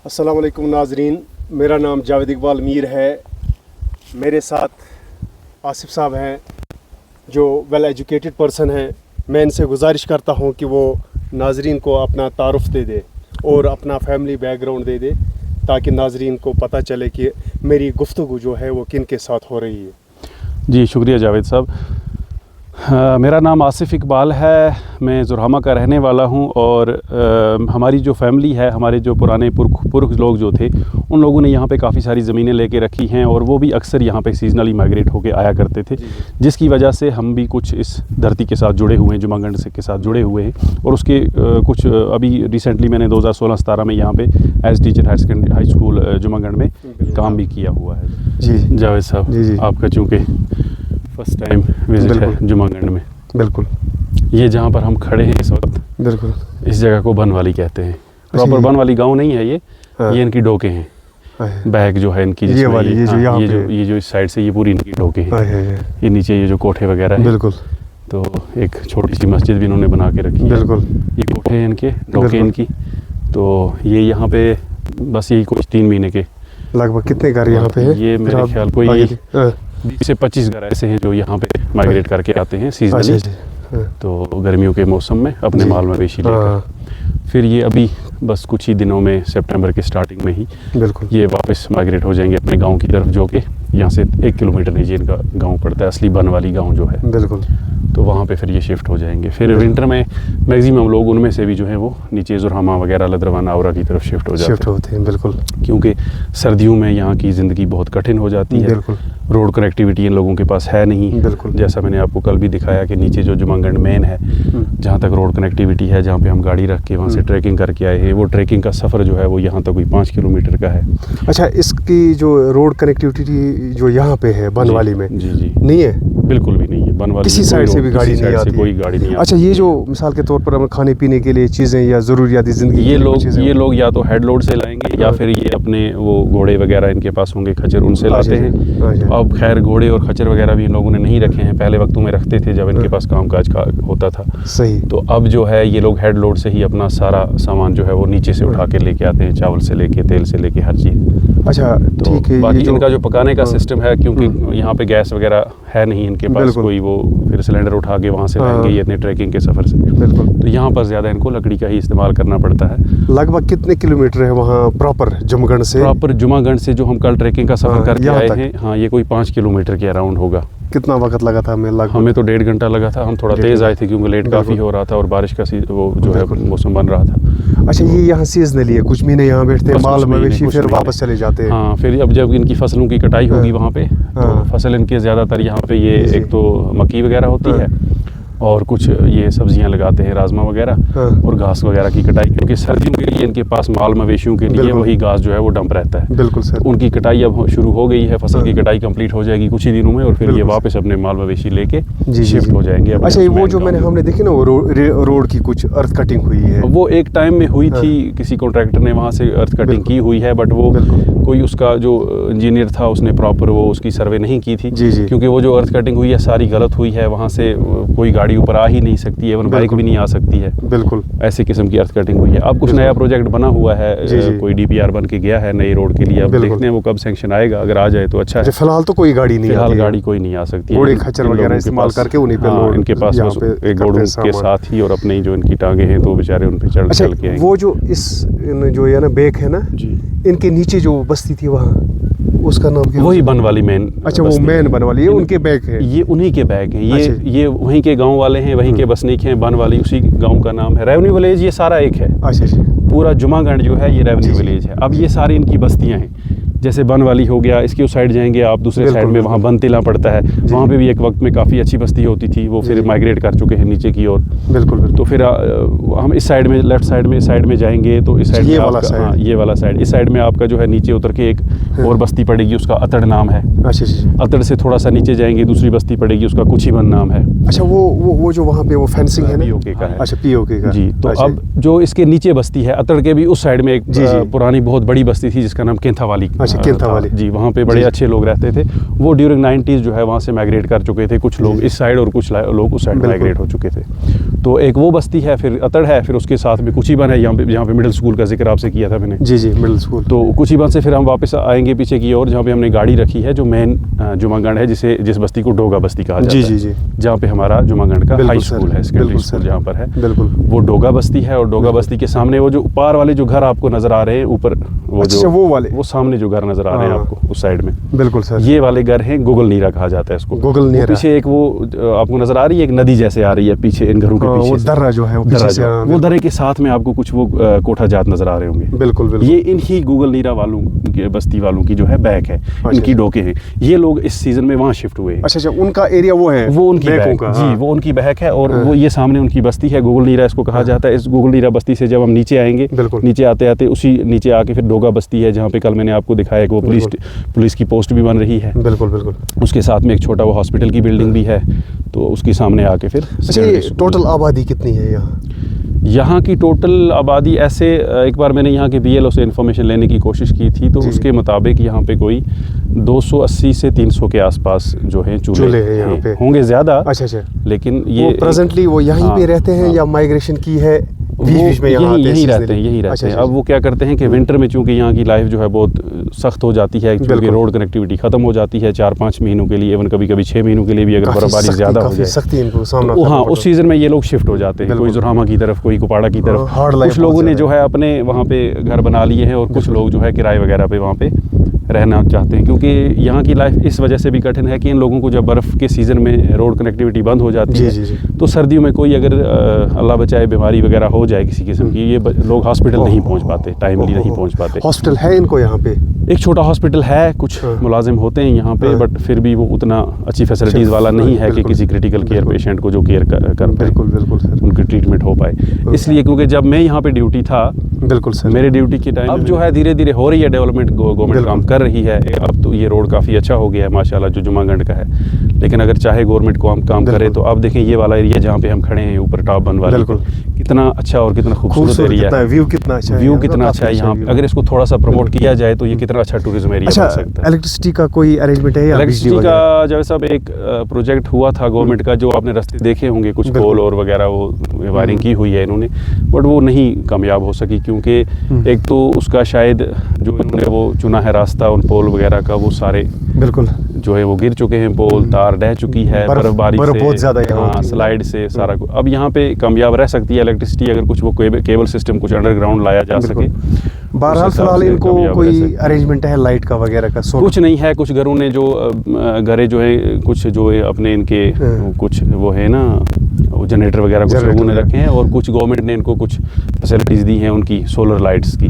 अस्सलाम वालेकुम नाजरीन, मेरा नाम जावेद इकबाल मीर है। मेरे साथ आसिफ साहब हैं जो वेल एजुकेटेड पर्सन हैं। मैं इनसे गुजारिश करता हूं कि वो नाजरीन को अपना तारुफ दे दे और अपना फैमिली बैकग्राउंड दे दे ताकि नाजरीन को पता चले कि मेरी गुफ्तगू जो है वो किन के साथ हो रही है। जी शुक्रिया जावेद साहब। मेरा नाम आसिफ इकबाल है, मैं ज़ुरहामा का रहने वाला हूं और हमारी जो फैमिली है, हमारे जो पुराने पुरख लोग जो थे उन लोगों ने यहाँ पे काफ़ी सारी ज़मीनें लेके रखी हैं और वो भी अक्सर यहाँ पे सीजनली माइग्रेट होके आया करते थे, जिसकी वजह से हम भी कुछ इस धरती के साथ जुड़े हुए हैं, जुमागंड से के साथ जुड़े हुए हैं। और उसके कुछ अभी रिसेंटली मैंने 2016-17 में यहाँ पे एज टीचर हाई स्कूल जुमागंड में काम भी किया हुआ है। जी जावेद साहब, आपका चूँकि फर्स्ट टाइम विजिट है जुमागंड में। बिल्कुल। ये जहाँ पर हम खड़े हैं इस वक्त, बिल्कुल इस जगह को बनवाली कहते हैं। प्रॉपर बनवाली गांव नहीं है ये। हाँ। ये इनकी डोके हैं, बैग जो है इनकी, ये वाली ये जो इस साइड से ये पूरी इनकी डोके हैं। ये नीचे ये जो कोठे वगैरह हैं। बिल्कुल। तो एक छोटी सी मस्जिद भी इन्होंने बना के रखी है। बिल्कुल। ये कोठे हैं इनके, डोके इनकी। तो ये यहाँ पे बस यही कुछ 3 महीने के लगभग कितने घर यहाँ पे है? ये मेरे ख्याल कोई 20 से 25 घर ऐसे हैं जो यहाँ पे माइग्रेट करके आते हैं सीजनली। तो गर्मियों के मौसम में अपने माल मवेशी लेकर फिर ये अभी बस कुछ ही दिनों में सितंबर के स्टार्टिंग में ही बिल्कुल ये वापस माइग्रेट हो जाएंगे अपने गांव की तरफ, जो कि यहाँ से 1 किलोमीटर नीचे इनका गांव पड़ता है, असली बनवाली गांव जो है। बिल्कुल। तो वहाँ पे फिर ये शिफ्ट हो जाएंगे। फिर विंटर में मैक्सिमम लोग उनमें से भी जो है वो नीचे ज़ुरहामा वगैरह, लदरवाना, आवरा की तरफ शिफ्ट होते हैं। बिल्कुल। क्योंकि सर्दियों में यहाँ की ज़िंदगी बहुत कठिन हो जाती है। बिल्कुल। रोड कनेक्टिविटी इन लोगों के पास है नहीं। बिल्कुल। जैसा मैंने आपको कल भी दिखाया कि नीचे जो जुमागंड मेन है, जहाँ तक रोड कनेक्टिविटी है, जहाँ पे हम गाड़ी रख के वहाँ से ट्रैकिंग करके आए हैं, वो ट्रैकिंग का सफ़र जो है वो यहाँ तक कोई 5 किलोमीटर का है। अच्छा, इसकी जो रोड कनेक्टिविटी जो यहाँ पे है बनवाली में, जी नहीं है? बिल्कुल भी नहीं है। बनवाली किसी साइड से भी गाड़ी नहीं आती, कोई गाड़ी नहीं आती। अच्छा, ये जो मिसाल के तौर पर हम खाने पीने के लिए चीज़ें या ज़रूरियाती ज़िंदगी, ये लोग या तो हेड लोड से लाएंगे या फिर ये अपने वो घोड़े वगैरह इनके पास होंगे, खच्चर, उनसे लाते हैं। तो अब खैर घोड़े और खच्चर वगैरह भी इन लोगों ने नहीं रखे हैं, पहले वक्तों में रखते थे जब इनके पास कामकाज का होता था। सही। तो अब जो है ये लोग हेड लोड से ही अपना सारा सामान जो है वो नीचे से उठा के लेके आते हैं, चावल से लेके, तेल से लेके, हर चीज़। अच्छा, ठीक है। बाकी इनका जो पकाने का सिस्टम है, क्योंकि यहाँ पे गैस वगैरह है नहीं इनके पास कोई, वो फिर सिलेंडर उठा के वहाँ से लाएंगे ये इतने ट्रैकिंग के सफ़र से। बिल्कुल। तो यहाँ पर ज़्यादा इनको लकड़ी का ही इस्तेमाल करना पड़ता है। लगभग कितने किलोमीटर है वहाँ प्रॉपर जुमागंड से? प्रॉपर जुमागंड से जो हम कल ट्रैकिंग का सफ़र करके आए हैं, हाँ, ये कोई 5 किलोमीटर के अराउंड होगा। कितना वक्त लगा था हमें? हमें तो 1.5 घंटा लगा था। हम थोड़ा तेज़ आए थे क्योंकि लेट काफ़ी हो रहा था और बारिश का वो जो है मौसम बन रहा था। अच्छा, ये यहाँ सीजनली है, कुछ महीने यहाँ बैठते हैं, माल मवेशी फिर वापस चले जाते हैं। हाँ, फिर अब जब इनकी फसलों की कटाई होगी वहाँ पे, तो फसल इनके ज़्यादातर यहाँ पे ये एक तो मक्की वगैरह होती है और कुछ ये सब्जियां लगाते हैं, राजमा वगैरह, और घास वगैरह की कटाई, क्योंकि सर्दियों के लिए इनके पास माल मवेशियों के लिए वही घास जो है वो डंप रहता है। बिल्कुल सर। उनकी कटाई अब शुरू हो गई है, फसल की कटाई कंप्लीट हो जाएगी कुछ ही दिनों में और फिर ये वापस अपने माल मवेशी लेके शिफ्ट हो जाएंगे। अच्छा, वो जो हमने देखी ना, वो रोड की कुछ अर्थ कटिंग हुई है, वो एक टाइम में हुई थी, किसी कॉन्ट्रैक्टर ने वहाँ से अर्थ कटिंग की हुई है, बट वो कोई उसका जो इंजीनियर था उसने प्रॉपर वो उसकी सर्वे नहीं की थी, क्योंकि वो जो अर्थ कटिंग हुई है सारी गलत हुई है। वहाँ से कोई गाड़ी ऊपर आ ही नहीं सकती है, वन बाइक भी नहीं आ सकती है। बिल्कुल। ऐसी किस्म की अर्थ कटिंग हुई है। अब कुछ नया प्रोजेक्ट बना हुआ है, कोई DPR बन के गया है नई रोड के लिए। अब देखते हैं वो कब सैंक्शन आएगा, अगर आ जाए तो अच्छा है। फिलहाल तो कोई गाड़ी नहीं, फिलहाल गाड़ी कोई नहीं आ सकती है। घोड़े खच्चर वगैरह इस्तेमाल करके उन्हीं पे लोड, इनके पास एक घोड़ों के साथ ही और अपनी जो इनकी टांगे हैं तो बेचारे उन पे चल के आएंगे। वो जो इस जो है ना बैक है ना, इनके नीचे जो बस्ती थी वहाँ, उसका नाम क्या? वही बनवाली मेन। अच्छा, वो मेन बनवाली है, उनके बैग है, ये उन्हीं के बैग हैं। ये वहीं के गांव वाले हैं, वहीं के बसनीक हैं। बनवाली उसी गांव का नाम है। रेवेन्यू विलेज ये सारा एक है। अच्छा। पूरा जुमागंड जो है ये रेवेन्यू विलेज है। अब ये सारी इनकी बस्तियां हैं, जैसे बनवाली हो गया, इसके उस साइड जाएंगे आप, दूसरे साइड में वहाँ बनतिला पड़ता है, वहाँ पे भी एक वक्त में काफ़ी अच्छी बस्ती होती थी, वो फिर माइग्रेट कर चुके हैं नीचे की ओर। बिल्कुल। तो फिर हम इस साइड में, लेफ्ट साइड में जाएंगे तो इस साइड में ये वाला साइड, इस साइड में आपका जो है नीचे उतर के एक और बस्ती पड़ेगी, उसका अतड़ नाम है। अच्छा। अतड़ से थोड़ा सा नीचे जाएंगे दूसरी बस्ती पड़ेगी, उसका कुछीबन नाम है। अच्छा, वो जो वहाँ पे वो फेंसिंग है ना, POK का है। अच्छा, POK का जी। तो अब जो इसके नीचे बस्ती है अतड़ के भी उस साइड में एक पुरानी बहुत बड़ी बस्ती थी जिसका नाम केंथावाली अच्छा, केंथा वाली। जी, वहाँ पे बड़े अच्छे लोग रहते थे। वो ड्यूरिंग 90s जो है वहाँ से माइग्रेट कर चुके थे, कुछ लोग इस साइड और कुछ लोग उस साइड माइग्रेट हो चुके थे। तो एक वो बस्ती है, फिर अतड़ है, फिर उसके साथ में कुचीबन है, यहाँ पे मिडिल स्कूल का जिक्र आपसे किया था मैंने। जी जी, मिडिल स्कूल। तो कुचीबन से फिर हम वापस आएंगे पीछे की ओर, जहाँ पे हमने गाड़ी रखी है, जो मेन जुमागंड है, जिस बस्ती को डोगा बस्ती कहा जाता है। जी जी, जहाँ पे हमारा जुमागंड का हाई स्कूल है, सेकेंडरी स्कूल जहाँ पर है, बिल्कुल वो डोगा बस्ती है। और डोगा बस्ती के सामने वो जो पार वाले जो घर आपको नजर आ रहे हैं ऊपर, वो सामने जो घर नजर आ रहे हैं आपको उस साइड में, बिल्कुल सर, ये वाले घर हैं, गोगल नीरा कहा जाता है इसको। गोगल नीरा। पीछे एक वो आपको नजर आ रही है, एक नदी जैसे आ रही है पीछे इन घरों के पीछे, वो दर्रा जो है, वो दर्रे के साथ में आपको कुछ वो कोठा जात नजर आ रहे होंगे। बिल्कुल बिल्कुल। ये इन्हीं गोगल नीरा वालों की बस्ती वालों की जो है बैक है, इनकी डोके हैं। ये लोग इस सीजन में वहाँ शिफ्ट हुए। अच्छा, उनका एरिया वो है, वो उनकी बैक, जी वो उनकी बैक है। और वो ये सामने उनकी बस्ती है, गोगल नीरा इसको कहा जाता है। इस गोगल नीरा बस्ती से जब हम नीचे आएंगे, नीचे आते आते उसी नीचे आके फिर डोगा बस्ती है, जहाँ पे कल मैंने आपको दिखाया कि वो पुलिस की पोस्ट भी बन रही है। बिल्कुल बिल्कुल। उसके साथ में एक छोटा वो हॉस्पिटल की बिल्डिंग भी है, तो उसके सामने आके फिर। अच्छा, ये टोटल आबादी कितनी है यहाँ? यहाँ की टोटल आबादी ऐसे, एक बार मैंने यहाँ के BLO से इन्फॉर्मेशन लेने की कोशिश की थी, तो उसके मुताबिक यहाँ पे कोई 280 से 300 के आसपास जो है चूल्हे हैं यहाँ पे। होंगे ज़्यादा। अच्छा, लेकिन ये प्रेजेंटली वो यहीं पे रहते हैं या माइग्रेशन की है? बीच में यही रहते हैं। अब वो क्या करते हैं कि विंटर में चूंकि यहाँ की लाइफ जो है बहुत सख्त हो जाती है, क्योंकि रोड कनेक्टिविटी खत्म हो जाती है 4-5 महीनों के लिए, इवन कभी 6 महीनों के लिए भी अगर बर्फबारी ज़्यादा हो जाए तो हाँ, उस सीज़न में ये लोग शिफ्ट हो जाते हैं, कोई जुरामा की तरफ, कोई कुपाड़ा की तरफ। कुछ लोगों ने जो है अपने वहाँ पे घर बना लिए हैं, और कुछ लोग जो है किराए वगैरह पे वहाँ पे रहना चाहते हैं, क्योंकि यहाँ की लाइफ इस वजह से भी कठिन है कि इन लोगों को जब बर्फ़ के सीज़न में रोड कनेक्टिविटी बंद हो जाती है, तो सर्दियों में कोई अगर अल्लाह बचाए बीमारी वगैरह हो जाए किसी किस्म की, ये लोग हॉस्पिटल नहीं पहुँच पाते, टाइमली नहीं पहुँच पाते। हॉस्पिटल है इनको यहाँ पे? एक छोटा हॉस्पिटल है, कुछ मुलाजिम होते हैं यहाँ पे, बट फिर भी वो उतना अच्छी फैसिलिटीज़ वाला नहीं है कि किसी क्रिटिकल केयर पेशेंट को जो केयर कर पाए, बिल्कुल सर, उनकी ट्रीटमेंट हो पाए। इसलिए क्योंकि जब मैं यहाँ पे ड्यूटी था, बिल्कुल सर, मेरे ड्यूटी के टाइम अब जो है धीरे धीरे हो रही है डेवलपमेंट, गवर्नमेंट काम कर रही है। अब तो ये रोड काफ़ी अच्छा हो गया है माशाल्लाह, जो जुमागंड का है। लेकिन अगर चाहे गवर्नमेंट काम करे, तो अब देखें ये वाला एरिया जहाँ पे हम खड़े हैं ऊपर टॉप बन वाले, कितना अच्छा और कितना खूबसूरत एरिया है, व्यू कितना अच्छा है यहाँ पे। अगर इसको थोड़ा सा प्रमोट किया जाए तो ये कितना अच्छा टूरिज्म एरिया बन सकता है। इलेक्ट्रिसिटी का कोई अरेंजमेंट है? इलेक्ट्रिसिटी का जब सब एक प्रोजेक्ट हुआ था गवर्नमेंट का, जो आपने रास्ते देखे होंगे, कुछ पोल और वगैरह वो वायरिंग की हुई है इन्होंने, बट वो नहीं कामयाब हो सकी, क्योंकि एक तो उसका शायद जो इन्होंने वो चुना है रास्ता उन पोल वगैरह का, वो सारे बिल्कुल जो है वो गिर चुके हैं, पोल तार ढह चुकी है बर्फबारी से, बहुत ज़्यादा स्लाइड से सारा। अब यहाँ पे कामयाब रह सकती है इलेक्ट्रिसिटी, अगर कुछ वो केबल सिस्टम कुछ अंडरग्राउंड लाया जा सके। बहरहाल फिलहाल इनको कोई अरेंजमेंट है लाइट का वगैरह का? कुछ नहीं है। कुछ घरों ने जो घरे जो है कुछ जो है अपने इनके कुछ वो है ना जनरेटर वगैरह कुछ लोगों ने रखे हैं, और कुछ गवर्नमेंट ने इनको कुछ फैसिलिटीज़ दी हैं उनकी सोलर लाइट्स की,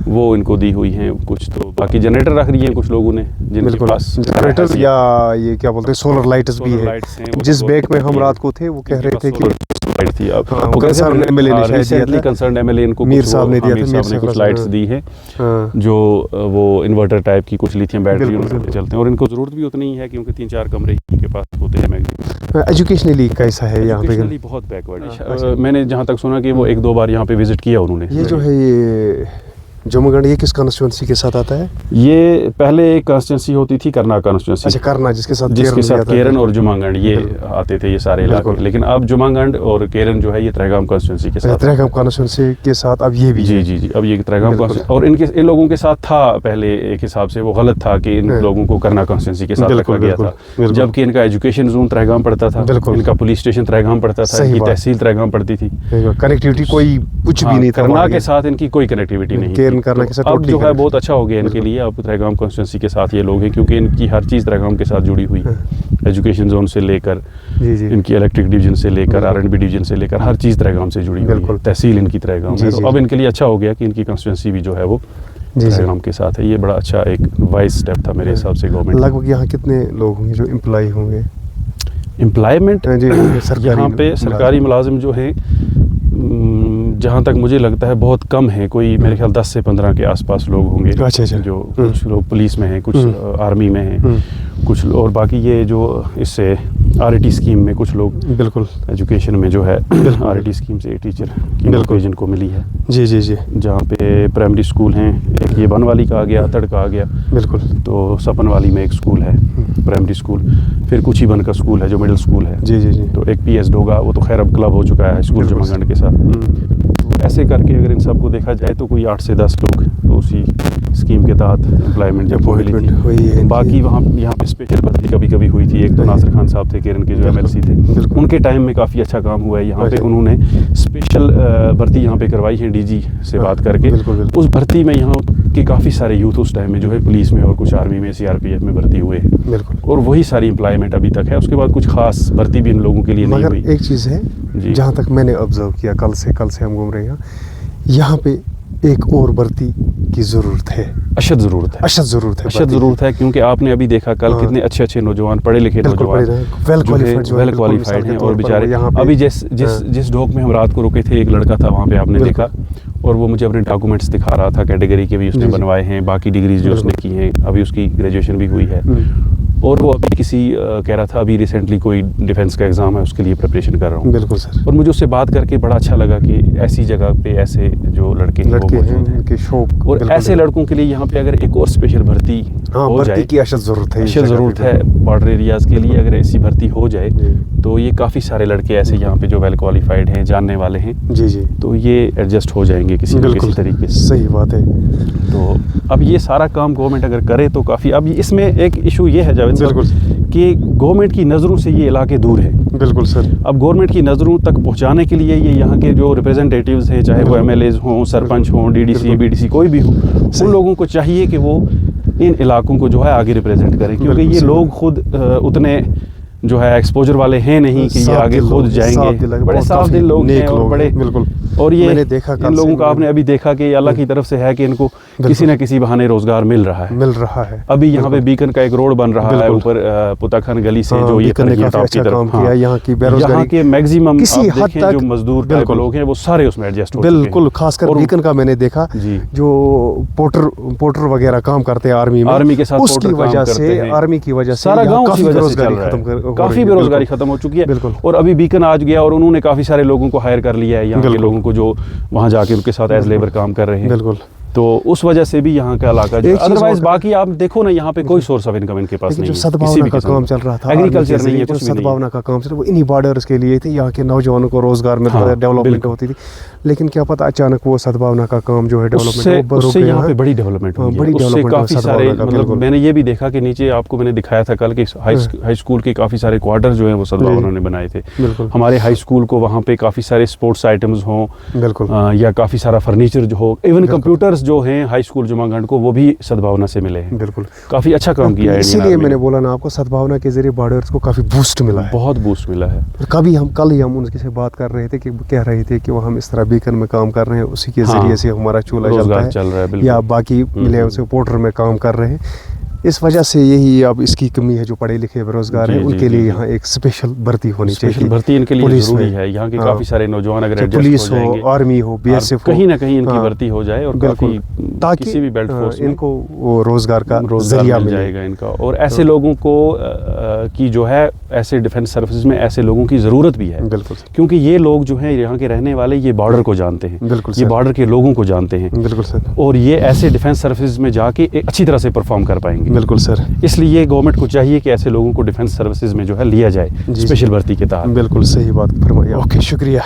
वो इनको दी हुई हैं कुछ। तो बाकी जनरेटर रख रही हैं कुछ लोगों ने जिनके पास जनरेटर या ये क्या बोलते हैं सोलर लाइट्स भी है। जिस बैग में हम रात को थे वो कह रहे थे कि लाइट थी। अब कंसर्न एमएलए इनको मीर साहब ने दिया था, ने कुछ लाइट्स दी है जो वो इन्वर्टर टाइप की कुछ लिथियम बैटरी उनके चलते हैं, और इनको ज़रूरत भी उतनी ही है क्योंकि 3-4 कमरे इनके पास होते हैं मैक्सिमम। एजुकेशनली कैसा है यहाँ पे? बहुत बैकवर्ड। मैंने जहाँ तक सुना कि वो 1-2 बार यहाँ पे विजिट किया उन्होंने। ये जो है ये जुमागंड, ये किस कॉन्स्टिट्यूंसी के साथ आता है? ये पहले एक कॉन्स्टिट्यूंसी होती थी, करना कॉन्स्टिट्यूंसी। अच्छा, करना, जिसके साथ केरन और जुमागंड ये आते थे, ये सारे इलाके। लेकिन अब जुमागंड और केरन जो है ये त्रेगाम कॉन्स्टिट्यूंसी के साथ, त्रेगाम कॉन्स्टिट्यूंसी के साथ अब ये भी। जी, अब ये त्रेगाम कॉन्स्टिट्यूंसी, और इन लोगों के साथ था पहले एक हिसाब से वो गलत था कि इन लोगों को करना कॉन्स्टिट्यूंसी के साथ रखा गया था, जबकि इनका एजुकेशन जोन त्रेगाम पड़ता था, इनका पुलिस स्टेशन त्रेगाम पड़ता था, इनकी तहसील त्रेगाम पड़ती थी। कनेक्टिविटी कोई कुछ भी नहीं था, करना के साथ इनकी कोई कनेक्टिविटी नहीं। केरन करना के साथ जो है बहुत अच्छा हो गया इनके लिए। अब त्रेगाम कॉन्स्टिट्यूंसी के साथ ये लोग हैं, क्योंकि इनकी हर चीज़ त्रेगाम के साथ जुड़ी हुई है। एजुकेशन जोन से लेकर इनकी इलेक्ट्रिक डिवीजन से लेकर R&B डिवीजन से लेकर हर चीज़ त्रेगाम से जुड़ी हुई है। तहसील इनकी त्रेगाम है, तो अब इनके लिए अच्छा हो गया कि इनकी कॉन्स्टिट्यूंसी भी जो है वो त्रेगाम के साथ है। ये बड़ा अच्छा एक वाइज स्टेप था मेरे हिसाब से गवर्नमेंट। लगभग यहाँ कितने लोग होंगे जो एम्प्लॉय होंगे? एम्प्लॉयमेंट यहाँ पे सरकारी मुलाजिम जो हैं, जहाँ तक मुझे लगता है बहुत कम है, कोई मेरे ख्याल 10 से 15 के आसपास लोग होंगे। अच्छा। जो कुछ लोग पुलिस में हैं, कुछ आर्मी में हैं, कुछ और बाकी ये जो इससे RET स्कीम में कुछ लोग बिल्कुल एजुकेशन में जो है RET स्कीम से टीचर की नौकरी जिनको मिली है। जी, जहाँ पे प्राइमरी स्कूल हैं, एक ये बनवाली का आ गया, अतड़ का आ गया। बिल्कुल। तो सपनवाली में एक स्कूल है, प्राइमरी स्कूल। फिर कुचीबन का स्कूल है जो मिडिल स्कूल है। जी जी जी। तो एक पीएस डोगा, वो तो खैर अब क्लब हो चुका है स्कूल जमागंड के साथ। तो ऐसे करके अगर इन सबको देखा जाए तो कोई 8 से 10 लोग तो उसी स्कीम के तहत एम्प्लॉयमेंट जब मिली थी। बाकी वहाँ यहाँ पे स्पेशल भर्ती कभी कभी हुई थी। एक तो नासिर खान साहब थे केरन के जो MLC थे, उनके टाइम में काफ़ी अच्छा काम हुआ है यहाँ पे। उन्होंने स्पेशल भर्ती यहाँ पे करवाई है DG से बात करके। उस भर्ती में यहाँ के काफ़ी सारे यूथ उस टाइम में जो है पुलिस में और कुछ आर्मी में, CRPF में भर्ती हुए हैं। और वही सारी एम्प्लॉयमेंट अभी तक है। उसके बाद कुछ खास भर्ती भी इन लोगों के लिए नहीं हुई। एक चीज़ है जहाँ तक मैंने ऑब्जर्व किया, कल से हम घूम रहे हैं यहाँ पे, एक और भर्ती की ज़रूरत है, अशद ज़रूरत है क्योंकि आपने अभी देखा कल कितने अच्छे नौजवान, पढ़े लिखे नौजवान, वेल क्वालिफाइड हैं और बेचारे अभी जिस ढोक में हम रात को रुके थे, एक लड़का था वहाँ पे, आपने देखा, और वो मुझे अपने डॉक्यूमेंट्स दिखा रहा था, कैटेगरी के भी उसने बनवाए हैं, बाकी डिग्रीज जो उसने की हैं, अभी उसकी ग्रेजुएशन भी हुई है। और वो अभी किसी कह रहा था अभी रिसेंटली कोई डिफेंस का एग्ज़ाम है, उसके लिए प्रिपरेशन कर रहा हूँ। बिल्कुल सर। और मुझे उससे बात करके बड़ा अच्छा लगा कि ऐसी जगह पे ऐसे जो लड़के हैं उनके शौक, और ऐसे लड़कों के लिए यहाँ पे अगर एक और स्पेशल भर्ती हो जाए की अशद ज़रूरत है बॉर्डर एरियाज़ के लिए, अगर ऐसी भर्ती हो जाए तो ये काफ़ी सारे लड़के ऐसे यहाँ पे जो वेल क्वालिफाइड हैं, जानने वाले हैं, जी, तो ये एडजस्ट हो जाएंगे किसी न किसी तरीके से। सही बात है। तो अब ये सारा काम गवर्नमेंट अगर करे तो काफ़ी, अब इसमें एक इशू ये है जावेद साहब कि गवर्नमेंट की नज़रों से ये इलाके दूर है। बिल्कुल सर। अब गवर्नमेंट की नज़रों तक पहुंचाने के लिए ये यहाँ के जो रिप्रेजेंटेटिव्स हैं, चाहे वो MLAs हों, सरपंच हों, DDC, BDC, कोई भी हो, उन लोगों को चाहिए कि वो इन इलाकों को जो है आगे रिप्रेजेंट करें, क्योंकि ये लोग खुद उतने जो है एक्सपोजर वाले हैं नहीं कि ये आगे खुद जाएंगे। बड़े साफ दिल लोग हैं और बड़े, बिल्कुल। और ये इन लोगों का आपने अभी देखा कि अल्लाह की तरफ से है कि इनको किसी न किसी बहाने रोजगार मिल रहा है। अभी यहाँ पे बीकन का एक रोड बन रहा है ऊपर पुताखन गली से, जो ये टॉप की तरफ, यहाँ के मैक्सिमम जो मजदूर टाइप लोग हैं वो सारे उसमें एडजस्ट हो चुके हैं। बिल्कुल, खासकर बीकन का मैंने देखा जो पोर्टर वगैरह काम करते हैं आर्मी के साथ, उसकी वजह से, आर्मी की वजह से सारा गाँव की वजह से चल रहा है, काफी बेरोजगारी खत्म हो चुकी है। और अभी बीकन आज गया और उन्होंने काफी सारे लोगों को हायर कर लिया है, यहाँ के लोगों को जो वहाँ जाके उनके साथ एज लेबर काम कर रहे हैं। बिल्कुल। तो उस वजह से भी यहाँ का इलाका जो, अदरवाइज बाकी आप देखो ना, यहाँ पे कोई सोर्स ऑफ इनकम इनके पास नहीं है। जो सद्भावना का काम चल रहा था, एग्रीकल्चर नहीं है, कुछ सद्भावना का काम चल रहा, वो इन्हीं बॉर्डर्स के लिए थे, यहाँ के नौजवानों को रोजगार मिलता था, डेवलपमेंट होती थी। लेकिन क्या पता अचानक वो सद्भावना का काम जो है डेवलपमेंट, उससे यहाँ पे बड़ी डेवलपमेंट हुई है, उससे काफी सारे, मतलब मैंने ये भी देखा कि नीचे आपको मैंने दिखाया था कल के हाई स्कूल के काफी सारे क्वार्टर जो है वो सद्भावना ने बनाए थे। हमारे हाई स्कूल को वहाँ पे काफी सारे स्पोर्ट्स आइटम्स हों, या काफी सारा फर्नीचर जो हो, इवन कंप्यूटर्स जो हैं हाई स्कूल जुमागंड को, वो भी सद्भावना से मिले हैं। बिल्कुल, काफी अच्छा काम किया है। इसीलिए मैंने बोला ना आपको, सद्भावना के जरिए बॉर्डर्स को काफी बूस्ट मिला है, बहुत बूस्ट मिला है। कल ही हम उनसे बात कर रहे थे कि कह रहे थे कि वो हम इस तरह बीकन में काम कर रहे हैं, उसी के जरिए से हमारा चूल्हा चल रहा है, या बाकी मिले उसे पोर्टर में काम कर रहे हैं। इस वजह से यही अब इसकी कमी है, जो पढ़े लिखे बेरोजगार हैं उनके लिए यहाँ एक स्पेशल भर्ती होनी चाहिए। स्पेशल भर्ती इनके लिए जरूरी है। यहाँ के काफी सारे नौजवान अगर पुलिस हो, आर्मी हो, BSF कहीं ना कहीं इनकी भर्ती हो जाए, और काफी ताकि किसी भी बेल्ट फोर्स में इनको वो रोजगार का जरिया मिल जाएगा इनका। और ऐसे लोगों को की जो है, ऐसे डिफेंस सर्विसेज में ऐसे लोगों की जरूरत भी है। बिल्कुल, क्योंकि ये लोग जो हैं यहाँ के रहने वाले, ये बॉर्डर को जानते हैं, ये बॉर्डर के लोगों को जानते हैं। बिल्कुल सर। और ये ऐसे डिफेंस सर्विसेज में जाके अच्छी तरह से परफॉर्म कर पाएंगे। बिल्कुल सर। इसलिए गवर्नमेंट को चाहिए कि ऐसे लोगों को डिफेंस सर्विसेज में जो है लिया जाए स्पेशल भर्ती के तहत। बिल्कुल सही बात फरमाई। ओके, शुक्रिया।